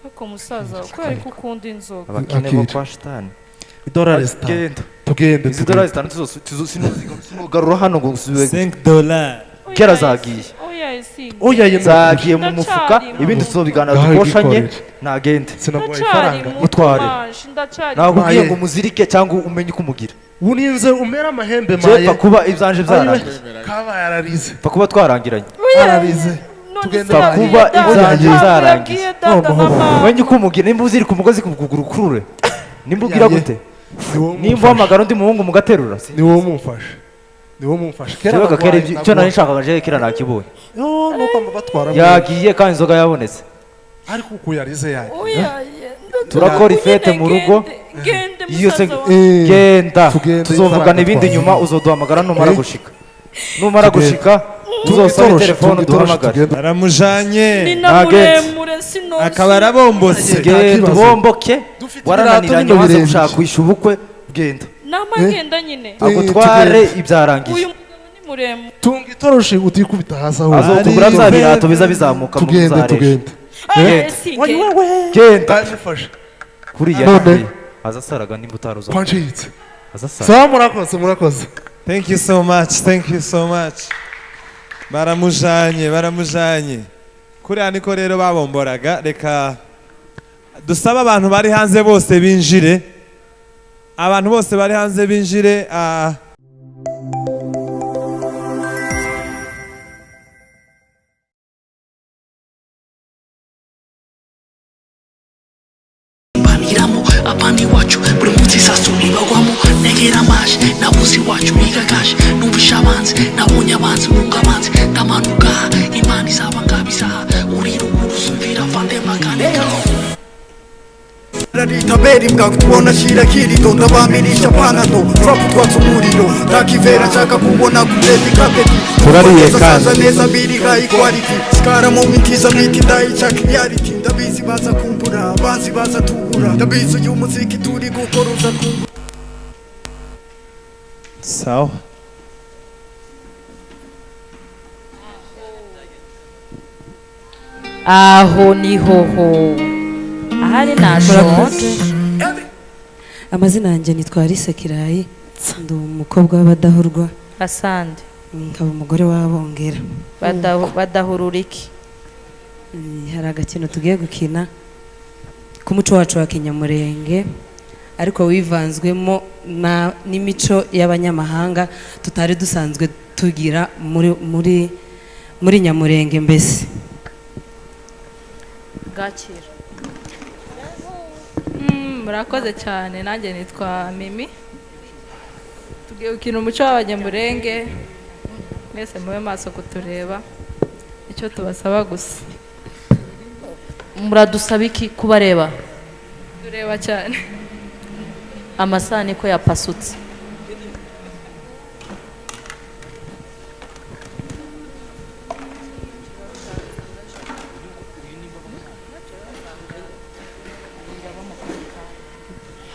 Ako musaza uko ari kukunda inzoga. Abakene bo kwa shitani. $5 tugende. $5 sinugarura hano ngo usubize. $5. Kera zagiye. Oya zagiye mu mufuka ibindi tuzobigana dukoshanye nagende. Sinaguhaye ifaranga mutware. Nakubwiye ngo muzirike cyangwa umenye kumugira. Uninze umera amahembe maye. Jepa kuba ibyanje byarangiye. Kaba yararize. Fa kuba twarangiranye. Ararize. Tugende kuba ibyanje byarangiye. Wenye kumugira nimba uziri ku mugozi kumugugura ukurure. Nimba ugira gute? Nimba hamagara undi muhungu mugaterura. Ni wowe mumfashe. Niwo mumfashe. Kera bakera icyo nari nshakaga je kera nakibonye. Nuko batwara. Yagiye kandi inzoga yabonetse. Ariko uko yarize yaje. Turakora ifete mu rugo. Iyo se genda tuzovugana ibindi nyuma uzoduhamagara numara gushika. Numara gushika tuzosaba telefone duhamagara. Aramujanye. Akaba arabombose. Genda bomboke. Warananiranye waza gushaka kwishyubukwe genda. Namagenda nyine. Agutware ibyarangiye. Uyu mugabo ni muremure. Tunga itoroshi utikubita hasi aho. Azotugura bya birato biza bizamuka mu tugende. Genda. Mufashe. Kuriya none azasaraga nimba utaruzo. Kwancitse. Azasara. Murakoze. Thank you so much. Baramujanye. Kuriya niko rero babomboraga reka dusaba abantu bari hanze bose binjire. Abantu bose bari hanze binjire. Baniramo abandi wacu buri munsi sasu nibagwamo negera mash nabuzi wacu nigagash nubisha abanzi nabonye abanzi nunga abanzi ndamanuka imani zaba ngabisaha urira urusubira fande makanika Taberi mbwa kutubona shira kirito ndabamirisha panado drop twatsa umuriro nakivera nshaka kubona kuredi kapeti turariye kandi neza biri high quality skara mu mintiza miti ndayica clarity ndabizi baza kumbura abanzi baza tubura ndabizi uyu muziki turi gukora uza kumbura sawa aho ni hoho ahari nashonje. Amazina yanjye nitwa Alice Kirayi ndi umukobwa w'abadahurwa. Asande nkaba umugore w'abongera. Badahurura iki? Hari agakino tugiye gukina ku muco wacu wa Kinyamurenge ariko wivanzwemo n'imico y'abanyamahanga tutari dusanzwe tugira muri Nyamurenge mbese. Gakira murakoze cyane nanjye nitwa Mimi tugiye gukina umuco w'abanyamurenge mwese mube maso kutureba icyo tubasaba gusa muradusaba iki kubareba tureba cyane amasaha niko yapasutse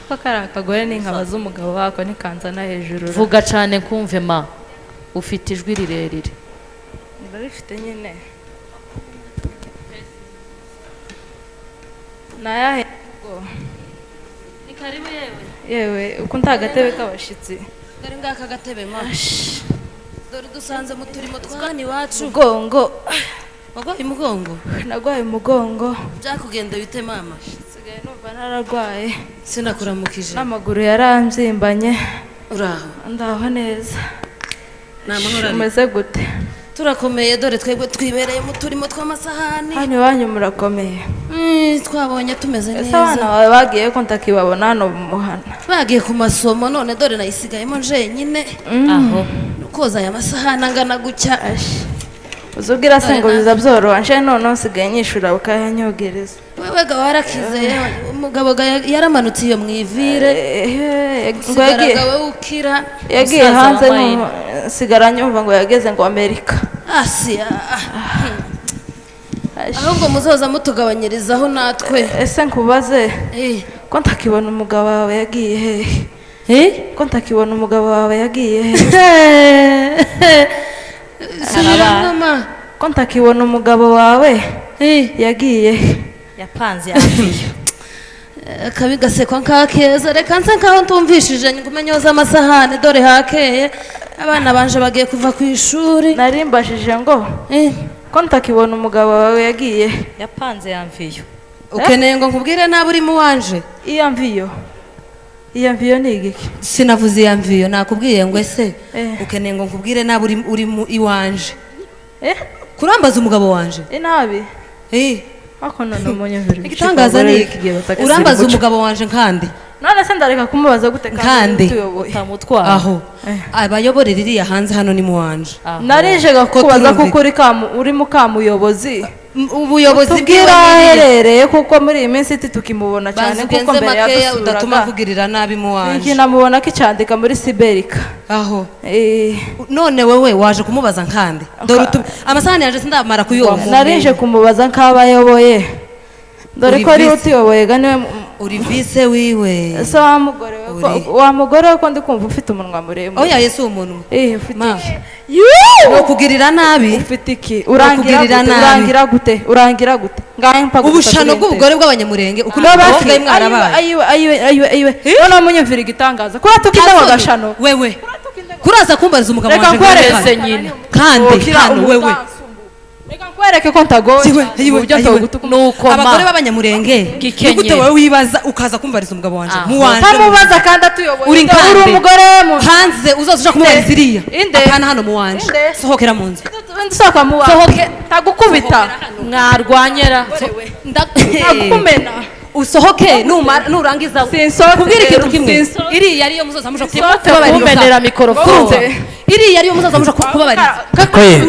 ko kari akagore n'inkabaza umugabo wako ntikanzana hejuru vuga cyane kumve ma ufite ijwi rirerire ndarifite nyine nayahe ni karibu yewe yewe uko ntagatebe k'abashitsi dore ngaka gatebe ma dore dusanze mu turimo tw'ahani iwacu mugongo wagwaye umugongo nagwaye umugongo byakugenda bite mama sigaye numva nararwaye sinakuramukije n'amaguru yaramzimbanye uraho ndaho neza namahoro umeze gute turakomeye dore twebwe twibereye mu turimo tw'amasahani hano iwanyu murakomeye twabonye tumeze neza ese abana bawe bagiye ko ntakibabona hano mu muhana bagiye ku masomo none dore nayisigayemo jenyine aho koza aya masahani angana gutya uzubwira se ngo biza byoroha nje none usigaye nyishura ukayanyogereza wewe ga warakize umugabo yaramanutse iyo mwivire ngo yagiye ukira yagiye hanze sigara nyumva ngo yageze ngo Amerika Asia ahubwo muzoza mutugabanyirizaho natwe ese nkubaze ko ntakibona umugabo wawe yagiye hehe ko ntakibona umugabo wawe yagiye hehe ko ntakibona umugabo wawe yagiye yapanze yafiyo kabi gasekwa nkakeza reka nse nkaho ntumvishije ngo umenyoza amasahani dore hakeye abana banje bagiye kuva ku ishuri narimbashije ngo ko ntakibona umugabo wawe yagiye yapanze yamviyo ukeneye ngo nkubwire nabi uri mu wanje iyo mviyo ni igiki sinavuze iya mviyo nakubwiye ngo ese ukeneye ngo nkubwire nabi uri mu iwanje kurambaza umugabo wanje inabi ako none umunyumvira igitangaza ni iki urambaza umugabo wanje nkandi none se ndareka kumubaza gute kandi utamutwara aho abayoborera iriya hanze hano ni mu wanje narije gakubaza kuko uri mu kamuyobozi ubuyobozi bw'iraherereye kuko muri iyi minsi tukimubona cyane kuko mbere yadusuraga udatuma avugirira nabi mu wanje iki namubona ko icyandika muri Siberika aho none wewe waje kumubaza nkandi dore amasahani yaje sindamara kuyoza narije kumubaza nk'abayoboye dore ko ari utiyoboye gane uri vise wiwe ese wa mugore ko ndi kumva ufite umunwa muremure oya yesu umunwa ufite iki no kugirira nabi ufite iki urangira gute ngaye mpaguta ubushano bw'ubugore bw'abanyamurenge ukuri basigaye mwarabaye ayiwe none munyumvira igitangaza kuri tukinde wagashano wewe kuraza kumbariza umugabo wanje nkweretse nyine kandi wewe reka nkwereke ko ntagoye uburyo nuko abagore b'abanyamurenge gute wowe wibaza ukaza kumbariza umugabo wanje mu wanje tamubaza kandi atuyoboye uri umugore hanze uzoza kumubariza iriya apana hano mu wanje sohokera mu nzu sohoka mu wanje tagukubita mwarwanyera ndakumena usohoke nurangiza kubwira ikintu kimwe iriya ariyo muzoza muja kubabarira mikrofone iriya ariyo muzoza muja kubabarira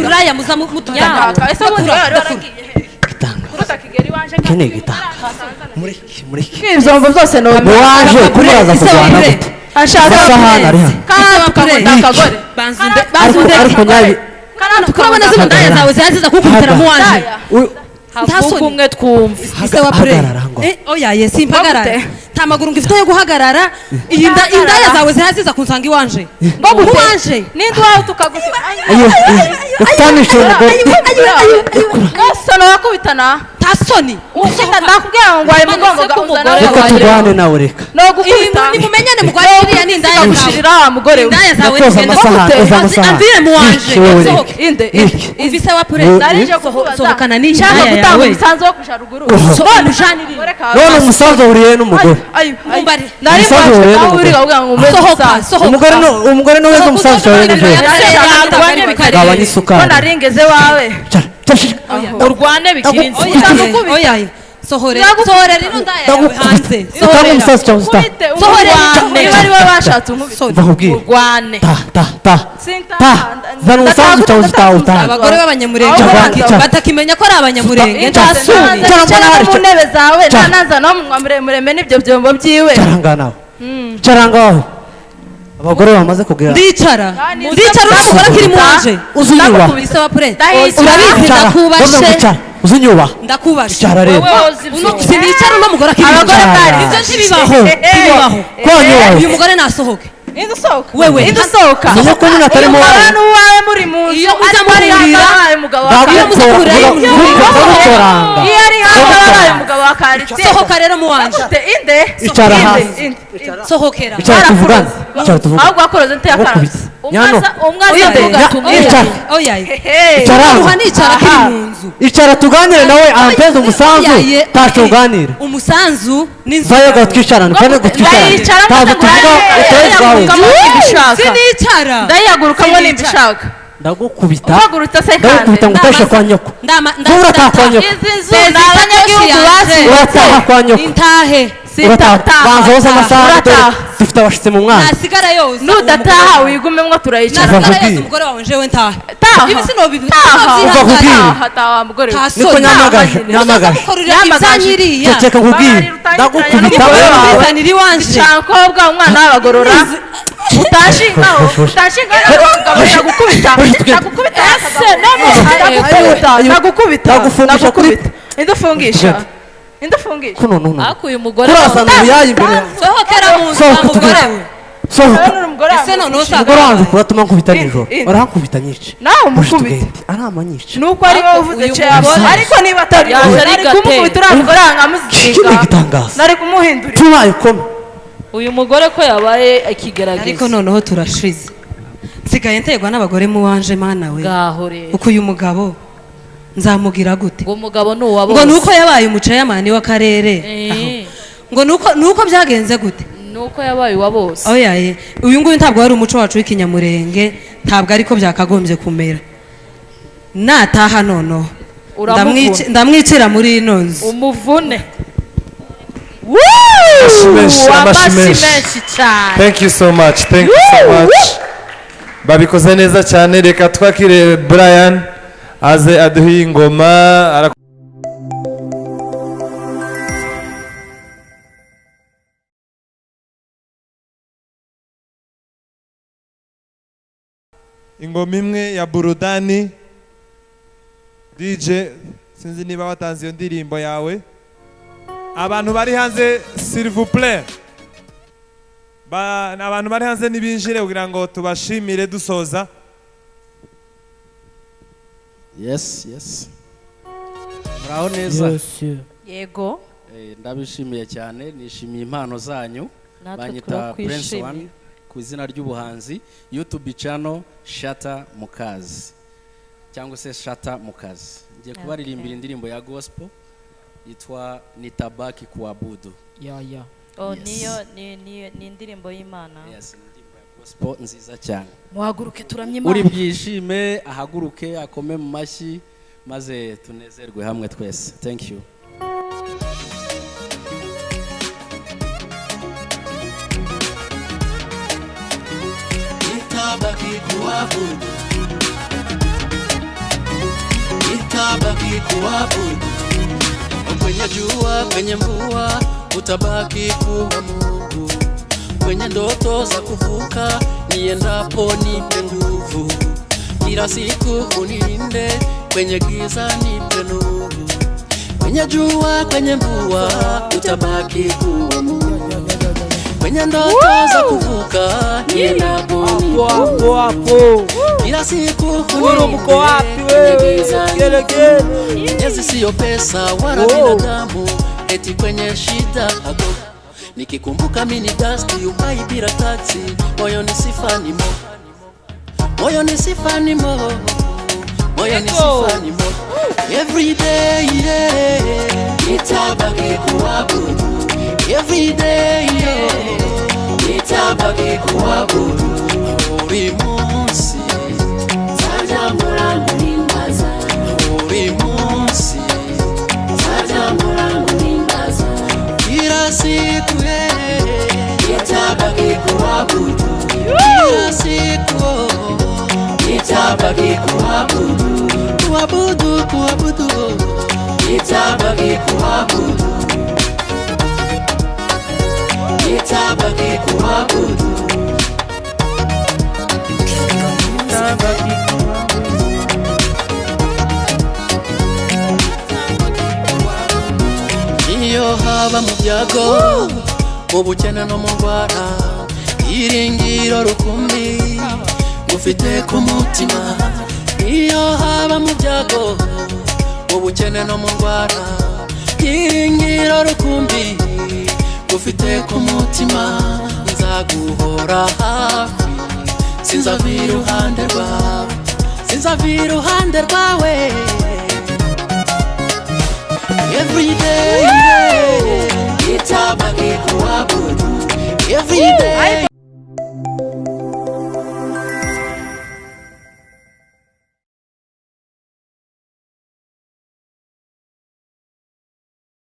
uraya muza mutugana ese ubundi kene gitanga muri ivyombo byose no waje kuribaza kugwana gute ashaka sahana ari kandi tukamunda akagore ariko nyabi kana tukabona zino ndaya zawe zaziza kukubitira mu wanje havuga umwe twumva ise wa pure oya yesi impagarara nta maguru ngifite yo guhagarara iyi indaya zawe zihaziza kunsanga iwanje ngo mu wanje nindi wawe tukagusa ayo utanishe umugore sono yakubitana nta soni ukenda ndakubwira ngo waye mugongo gahuzana reka turwane nawe reka no gukubita ni mumenyane mugwari iriya ni indaya zawe gushirira wa mugore indaya zawe amvire mu wanje inde uvise wa pure narije sohokana ni indaya yawe umusanzu wo kuja ruguru none ujaniri none umusanzu uriye n'umugore mumbari nari mbashe aho uri gavuga ngo umeze umugore no weze umusanzu wawe n'umugore gabanya isukari ko naringeze wawe urwane bikirinzi oya sohorera rino ndayawe hanze sohorera umusazi cyangwa usta sohorera niba ari we bashatse umubwirane zana umusazi cyangwa usta abagore b'abanyamurenge batakimenya ko ari abanyamurenge ndasuri cyangwa mu ntebe zawe nanazana umunwa muremure n'ibyo byombo byiwe caranga abagore bamaze kugera ndicara n'umugore kiri mu wanje uzunyuba bisaba pure urabizi ndakubashe uzunyuba ndakubashe icara rero sinicara n'umugore kiri mu wanje ivyo ntibibaho uyu mugore nasohoke wewe indusohoka niyo ko nyina atari mu abantu wawe muri mu nzu iyo uza murira umugabo wa iyo ari habaye umugabo wa karite sohoka rero mu wanje icara hasi sohokera icara tuvugana ahubwo wakoroze nte yakarabye icara tuganire nawe ampeze umusanzu tacuganire umusanzu vayo gatwicarana kandi gutwicarana tazo tuvuga utezi wawe sinicara ndayagurukamo nimbishaka ndagukubita uhagurutse se kandi ndagukubita nguteshe kwa nyoko urataha kwa nyoko izi nzu ni abanyagihugu basi urataha kwa nyoko intahe banza woza amasaha dufite abashitsi mu mwana nasigara yose nudataha wigumemwo turayicara nasigara yose umugore wawe njewe ntahe ibi sinobivuga taha mugore niko nyamagaje ibyanyiriya ceceka nkubwire ndagukubita bizanira iwanje cyakobwa umwana w'abagorora utashingaho ndagukubita indufungisha akuye umugore sohokera mu nzu umugore we ese none umugore wanjye kuratuma nkubita nijoro arankubita nyice nawe umukubita arama nyice nuko ari wowe uvuze cyane ariko niba atari ari kumukubita uriya mugore nkamuzinga nari kumuhindurira tubaye kome uyu mugore ko yabaye ikigerageza ariko noneho turashize nsigaye ntegwa n'abagore mu wanje mana we uko uyu mugabo nzamugira gute ngo umugabo nuwa bose ngo nuko yabaye umucayamani w'akarere ngo nuko byagenze gute nuko yabaye wa bose oyaye uyu nguyu ntabwo ari umuco wacu w'ikinyamurenge ntabwo ariko byakagombye kumera nataha noneho ndamwicira muri ino nzu umuvune Thank you so much. Babikoze neza cyane, reka twakire Brian aze aduhe ingoma. Ingoma imwe ya Burudani. DJ sinzi niba watanze iyo ndirimbo yawe. Abantu bari hanze s'il vous plaît. Abantu bari hanze nibinjire kugira ngo tubashimire dusoza. Yes. Muraho neza. Yego. Ndabishimiye cyane, nishimiye impano zanyu. Banyita Prince One ku izina ry'ubuhanzi, YouTube channel Shata Mukazi. Cyangwa se Shata Mukazi. Ngiye kubaririmbira indirimbo ya gospel yitwa Nitabaki Kuabudu. Niyo ni indirimbo y'Imana. Yes, indirimbo ya gospel nziza cyane. Muhaguruke turamye Imana. Uri byishime ahaguruke akome mu mashyi maze tunezerwe hamwe twese. Thank you. Nitabaki kuabudu. Nitabaki kuabudu. Kwenye jua, kwenye mvua, utabaki kuwa Mungu. Kwenye ndoto za kuvuka, niendapo nipe nguvu. Kila siku unilinde, kwenye giza nipe nuru. Kwenye jua, kwenye mvua, utabaki kuwa Mungu. Kwenye ndoto za kuvuka, niendapo nipe nguvu. Kila siku unilinde, kwenye giza nipe nuru. Nyezi siyo pesa wala binadamu, eti kwenye shida hago. Nikikumbuka mini dusty umai bila taxi, moyo ni sifani mo. Moyo ni sifani mo. Moyo ni sifani mo. Every day, nitabaki kuabudu. Every day, nitabaki kuabudu. Buri munsi nzajya murangu nimbaza. Buri munsi nzajya murangu siku nitabaki kuabudu kila siku, nitabaki kuabudu, kuabudu, kuabudu, nitabaki kuabudu, nitabaki kuabudu, nitabaki iyo haba mu byago mu bukene no mu ndwara iringiro rukumbi ngufite ku mutima iyo haba mu byago mu bukene no mu ndwara iringiro rukumbi ngufite ku mutima nzaguhora hafi sinzava iruhande rwawe sinzava iruhande rwawe every day, yeah.